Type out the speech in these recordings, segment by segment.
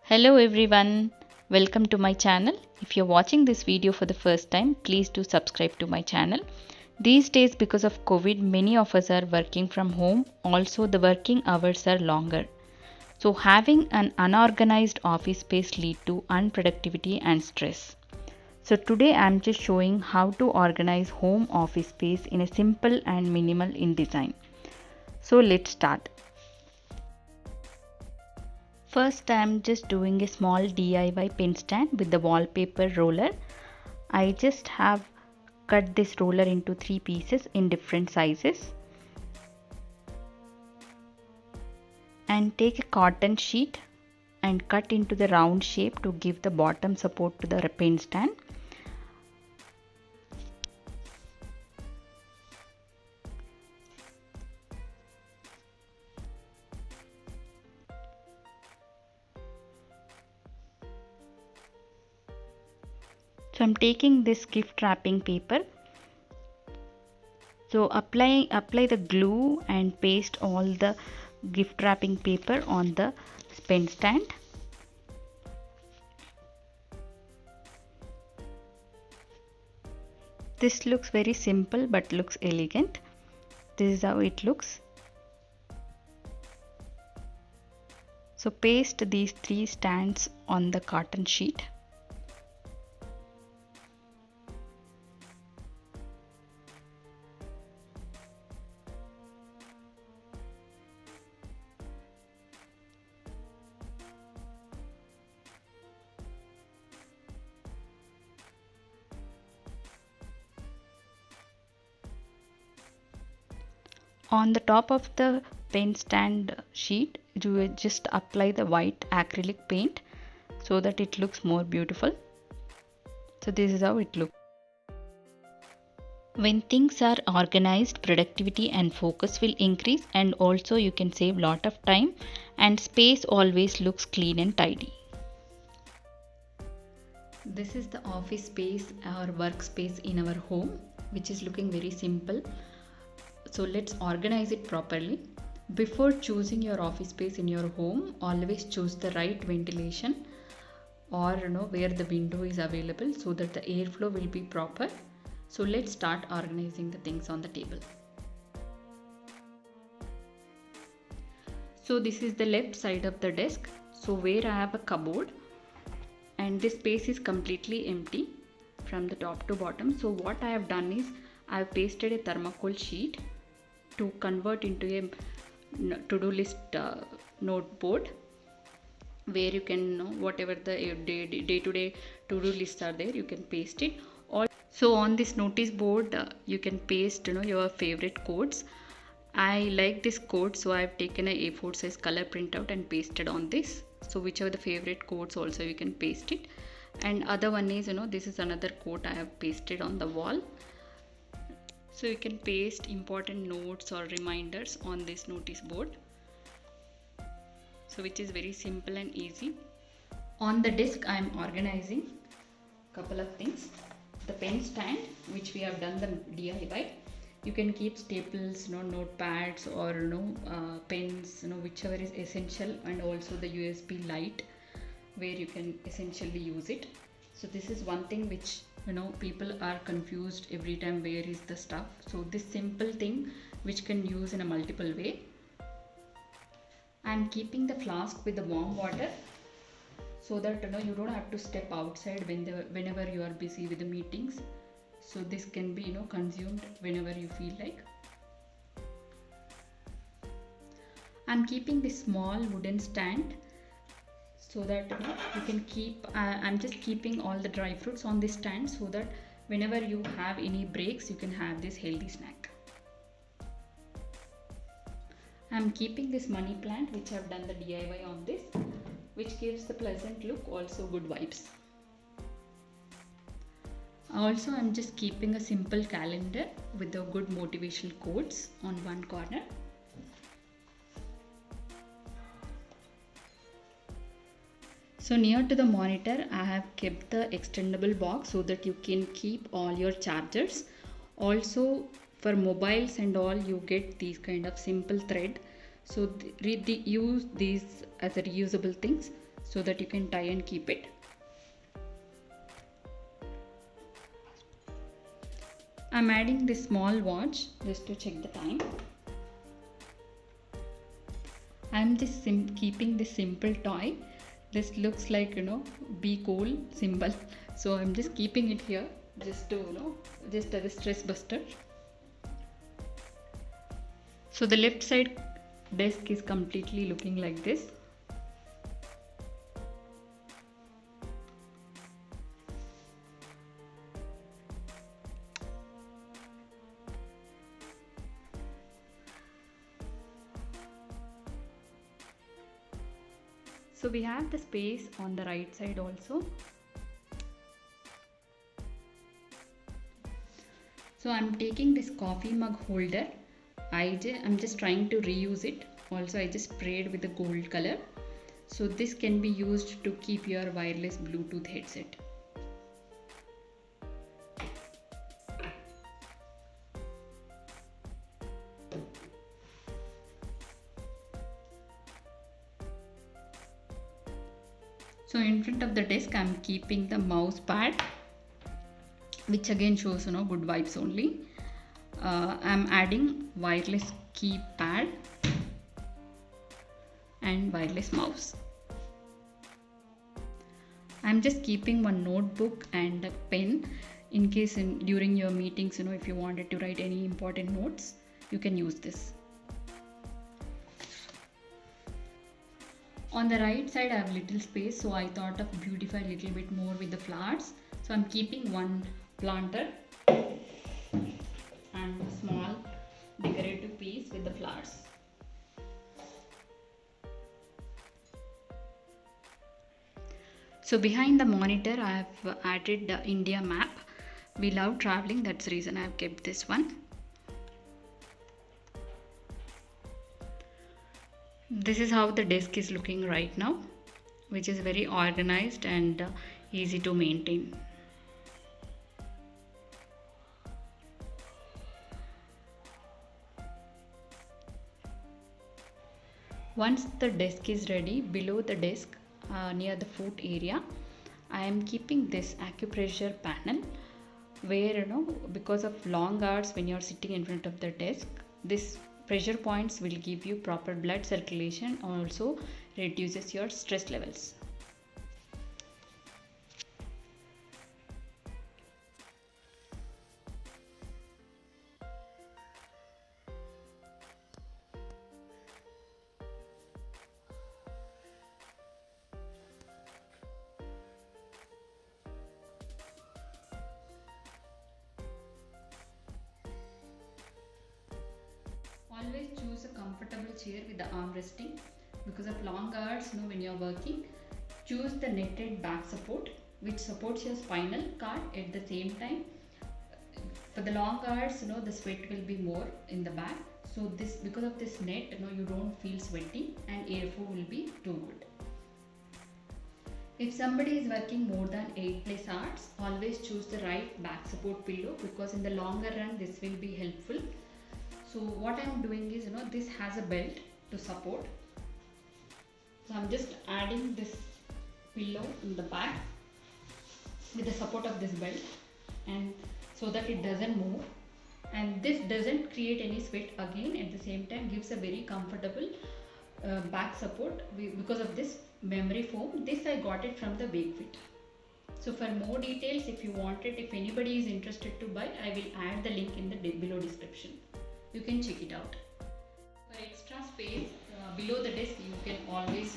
Hello everyone, welcome to my channel. If you're watching this video for the first time, please do subscribe to my channel. These days because of COVID, many of us are working from home. Also the working hours are longer. So having an unorganized office space lead to unproductivity and stress. So today I'm just showing how to organize home office space in a simple and minimal in design. So let's start. First, I'm just doing a small DIY pen stand with the wallpaper roller. I just have cut this roller into 3 pieces in different sizes. And take a cotton sheet and cut into the round shape to give the bottom support to the pen stand. So I'm taking this gift wrapping paper. So apply the glue and paste all the gift wrapping paper on the pen stand. This looks very simple but looks elegant. This is how it looks. So paste these 3 stands on the cotton sheet. On the top of the pen stand sheet, you just apply the white acrylic paint so that it looks more beautiful. So this is how it looks. When things are organized, productivity and focus will increase, and also you can save lot of time, and space always looks clean and tidy. This is the office space or workspace in our home, which is looking very simple. So let's organize it properly. Before choosing your office space in your home, always choose the right ventilation or where the window is available so that the airflow will be proper. So let's start organizing the things on the table. So this is the left side of the desk. So where I have a cupboard and this space is completely empty from the top to bottom. So what I have done is I have pasted a thermocol sheet to convert into a to-do list noteboard where you can whatever the day-to-day to-do lists are there, you can paste it. So on this notice board you can paste your favorite quotes. I like this quote, so I have taken a A4 size color printout and pasted on this. So whichever the favorite quotes also you can paste it. And other one is this is another quote I have pasted on the wall. So you can paste important notes or reminders on this notice board. So which is very simple and easy. On the desk I am organizing couple of things. The pen stand, which we have done the DIY. You can keep staples, notepads or pens, whichever is essential, and also the USB light where you can essentially use it. So this is one thing which people are confused every time, where is the stuff. So this simple thing which can use in a multiple way. I am keeping the flask with the warm water so that you don't have to step outside whenever you are busy with the meetings. So this can be consumed whenever you feel like. I'm keeping this small wooden stand so that you can keep I'm just keeping all the dry fruits on this stand so that whenever you have any breaks you can have this healthy snack. I'm keeping this money plant which I've done the DIY on this, which gives the pleasant look, also good vibes. Also I'm just keeping a simple calendar with the good motivational quotes on one corner. So near to the monitor I have kept the extendable box so that you can keep all your chargers. Also for mobiles and all you get these kind of simple thread. So use these as a reusable things. so that you can tie and keep it. I'm adding this small watch just to check the time. I'm just keeping this simple toy. This looks like, be cool symbol. So I'm just keeping it here just to, just as a stress buster. So the left side desk is completely looking like this. So we have the space on the right side also. So I'm taking this coffee mug holder. I'm just trying to reuse it. Also, I just sprayed with the gold color. So this can be used to keep your wireless Bluetooth headset. So in front of the desk, I'm keeping the mouse pad, which again shows good vibes only. I'm adding wireless keypad and wireless mouse. I'm just keeping one notebook and a pen in case during your meetings, if you wanted to write any important notes, you can use this. On the right side, I have little space, so I thought of beautify a little bit more with the flowers. So I'm keeping one planter and a small decorative piece with the flowers. So behind the monitor, I have added the India map. We love traveling, that's the reason I have kept this one. This is how the desk is looking right now, which is very organized and easy to maintain. Once the desk is ready, below the desk near the foot area, I am keeping this acupressure panel where because of long hours when you are sitting in front of the desk, this pressure points will give you proper blood circulation, also reduces your stress levels. Always choose a comfortable chair with the arm resting. Because of long hours, when you are working, choose the netted back support which supports your spinal cord at the same time. For the long hours, the sweat will be more in the back. So this, because of this net, you don't feel sweaty and airflow will be too good. If somebody is working more than 8+ hours, always choose the right back support pillow because in the longer run this will be helpful. So what I am doing is, this has a belt to support. So I'm just adding this pillow in the back with the support of this belt, and so that it doesn't move, and this doesn't create any sweat again. At the same time, gives a very comfortable back support because of this memory foam. This I got it from the Wakefit. So for more details, if you want it, if anybody is interested to buy, I will add the link in the below description. You can check it out. For extra space below the desk, you can always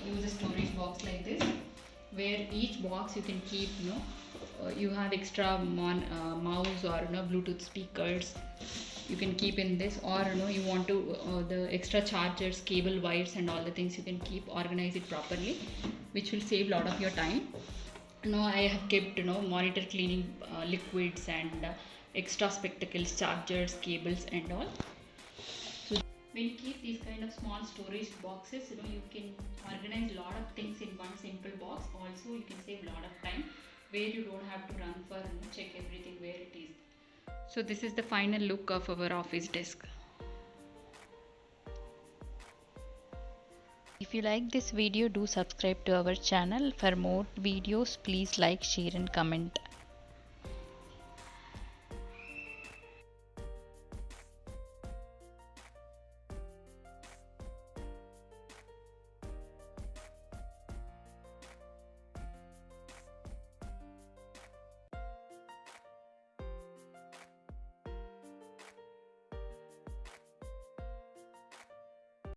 use a storage box like this, where each box you can keep you have extra mouse or Bluetooth speakers you can keep in this, or you want to the extra chargers, cable, wires and all the things you can keep, organize it properly, which will save a lot of your time. I have kept monitor cleaning liquids and extra spectacles, chargers, cables and all. So when you keep these kind of small storage boxes, you can organize a lot of things in one simple box. Also you can save a lot of time where you don't have to run for check everything where it is. So this is the final look of our office desk. If you like this video, do subscribe to our channel. For more videos, please like, share and comment.